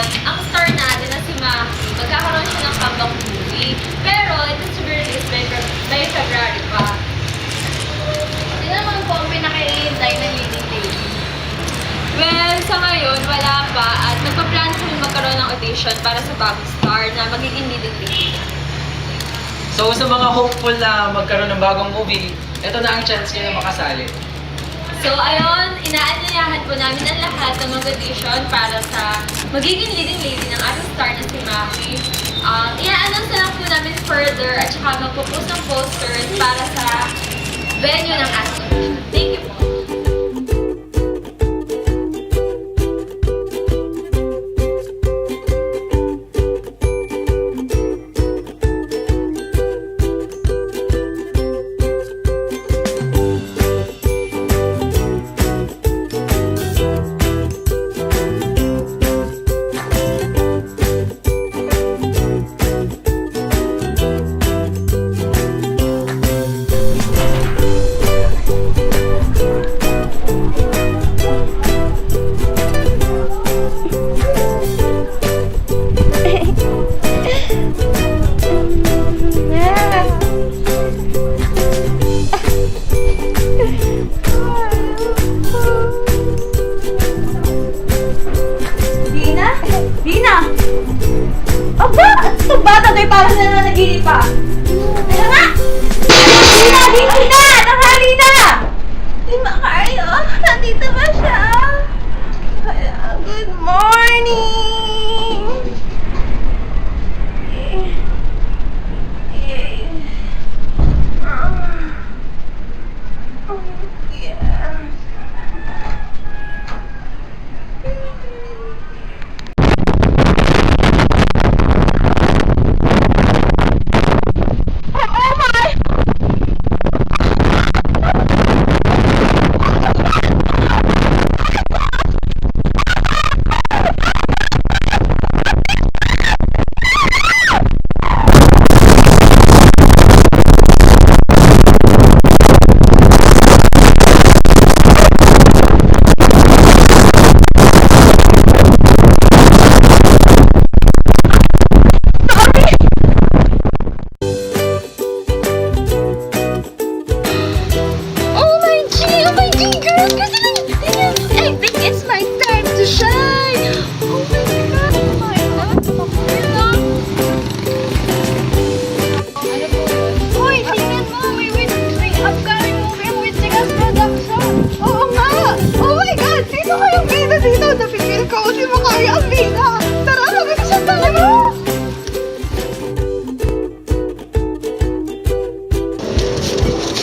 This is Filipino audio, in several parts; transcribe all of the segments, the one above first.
naman, ang star natin na si Maki, magkakaroon siya ng comeback movie. Pero it is to be released by February pa. Hindi naman po ang pinaka-iintay na leading lady. Well, sa ngayon, wala pa at nagpa-plan kami magkaroon ng audition para sa bagong star na magiging leading lady. So sa mga hopeful na magkaroon ng bagong movie, ito na ang chance nyo na makasali. So ayun, inaanyayahan po namin ang lahat ng mag-audition para sa magiging leading lady ng ating star na si Maki. I-announce na lang po namin further at saka magpo-post ng posters para sa venue ng ating audition. Thank you po. Parang nananaginip pa. Ano nga? Dito na! Nakali na! Di makayo. Nandito ba siya? Good morning!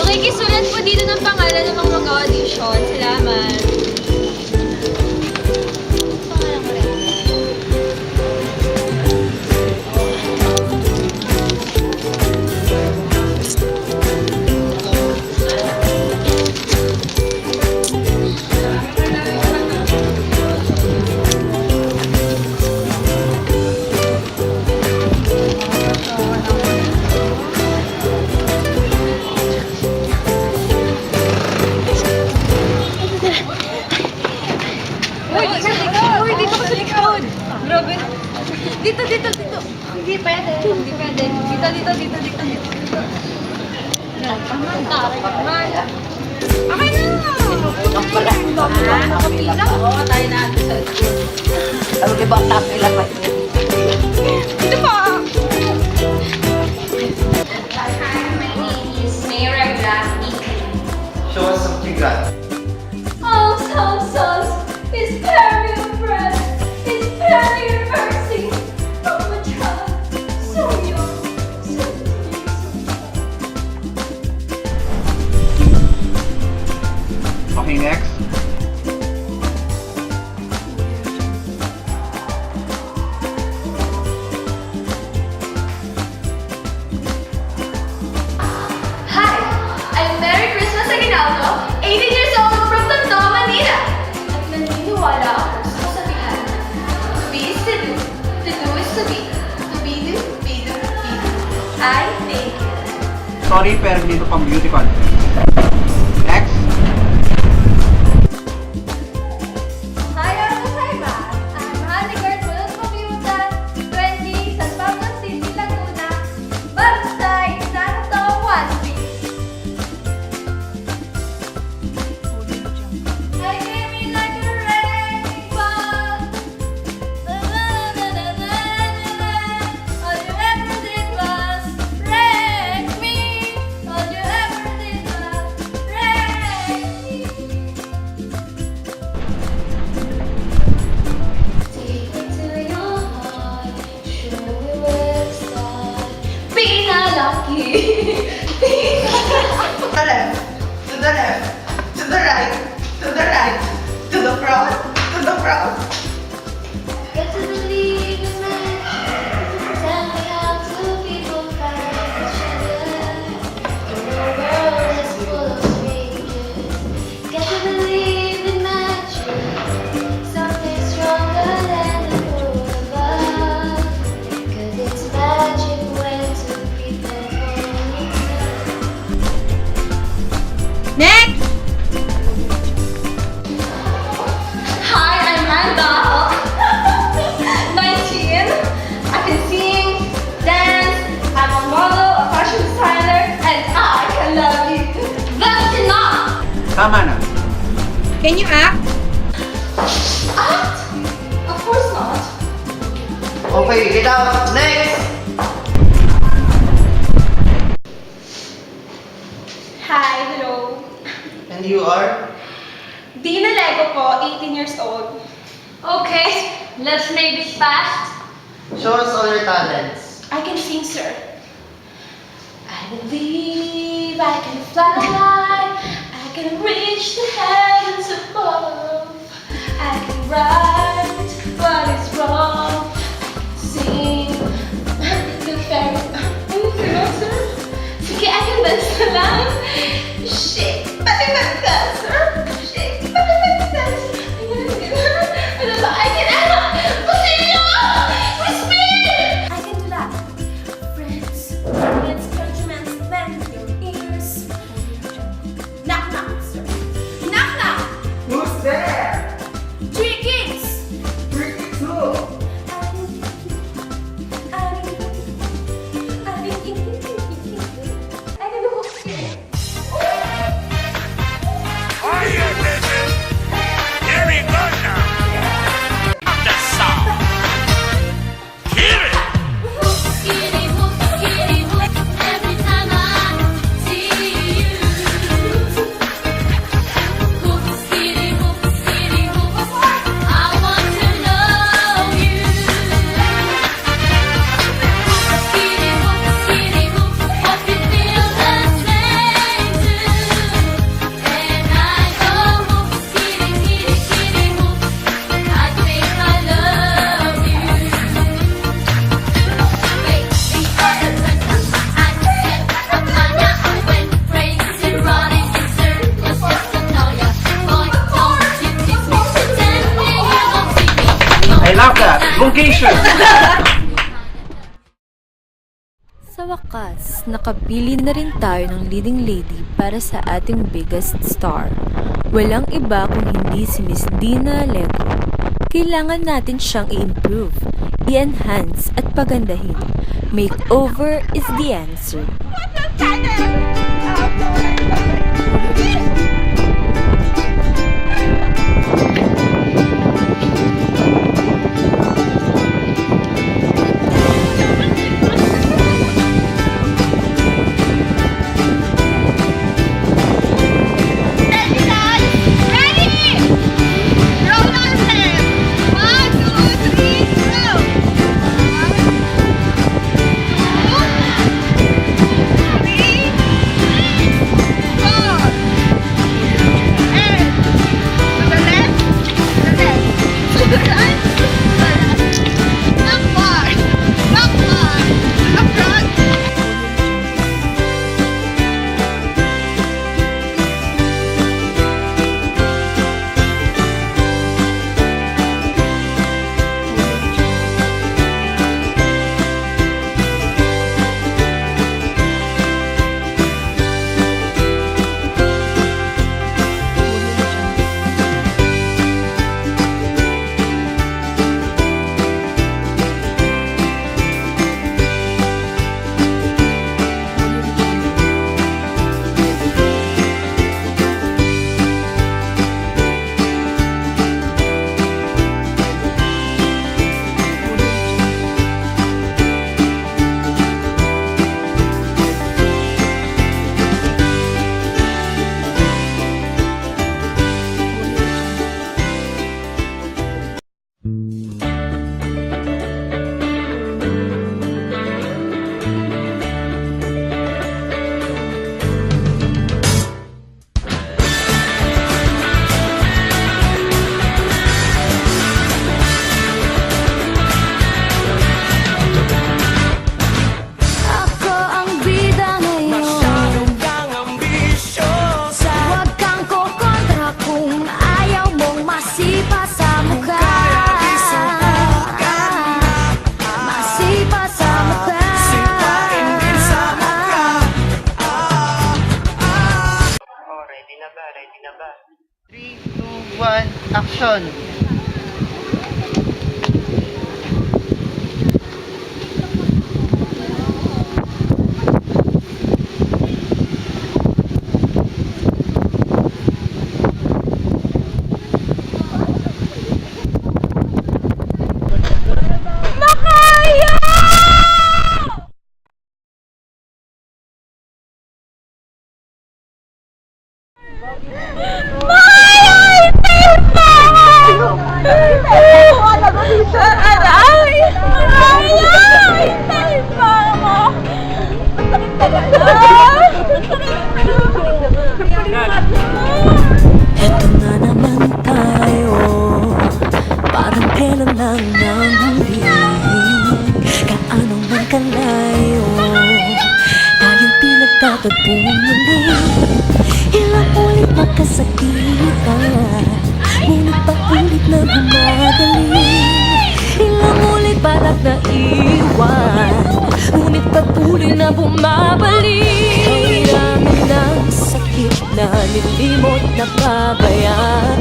Makikisulat po dito ng pangalan ng mga mag-audition. Salamat. Dito. Hindi pwede. Dito. Pakman. Okay na! Ang pala. Oo, tayo na ito sa school. Ano diba ang tapila pa? Dito pa! Hi, my name is Mayra Blackie. Show us something good. Oh, so, it's very impressed. It's very mercy. Oh my God, so young, so Okay, next. Hi, I'm Merry Christmas Aguinaldo, 18 years old from Tondo, Manila. At naniniwala ako sa kasabihan, to be is to do is to be do, be do. I think. Sorry, pero dito pang beauty contest. Next. Hi, I'm Halimar. I'm Haligard Bullet Next! Hi, I'm Amanda. 19. I can sing, dance, I'm a model, a fashion designer, and I can love you. That's enough! Tama na. Can you act? Act? Of course not. Okay, get out. Next! Hi, hello. And you are? Dina Lego po, 18 years old. Okay, let's make this fast. Show us all your talents. I can sing, sir. I believe I can fly. I can reach the heavens above. I can write what is wrong. Sing. The fairy. Ano sila, sir? Sige, I can dance na lang. Shake. Pati mag-dancer. Shake. Pati mag-dancer. Ano ba? I can... Basilio! Crispin! I can do that. Friends, let's judgment lend your ears. Knock, knock, sir. Knock, knock. Who's there? Three kids. Pretty cool. I can do it. Are you listening? Here we go now. The song. Hear it. Every time I see you. I want to know you. Hope you feel the same too. And I go I think I love you. I love that. Location. Sa wakas, nakapili na rin tayo ng leading lady para sa ating biggest star. Walang iba kung hindi si Miss Dina Lego. Kailangan natin siyang i-improve, i-enhance at pagandahin. Makeover is the answer. na ba? 3, 2, 1, action! Eto na naman tayo, parang kailan lang nang huli. Kaano man kalayo, tayong pinagtatagpong muli. Ilang ulit magkasakitan, ngunit paulit na gumagaling. Ilang ulit parang naiwan, ngunit patuloy na bumabalik. Ang dami ng sakit na nilimot na pabayaan.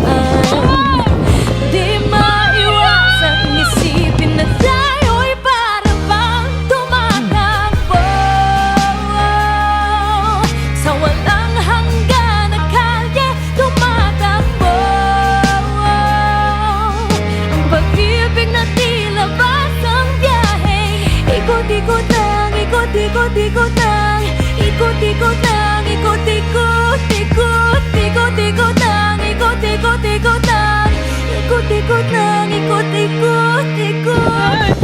Di maiwasang isipin na tayo'y para bang tumatakbo sa walang hanggan na kalye, tumatakbo. Ang pag-ibig na tila basang biyahe, ikot-ikot lang, ikot-ikot-ikot lang, ikot-ikot lang, ikot-ikot, ikot, ikot-ikot lang, ikot-ikot-ikot lang, ikot-ikot lang, ikot-ikot, ikot.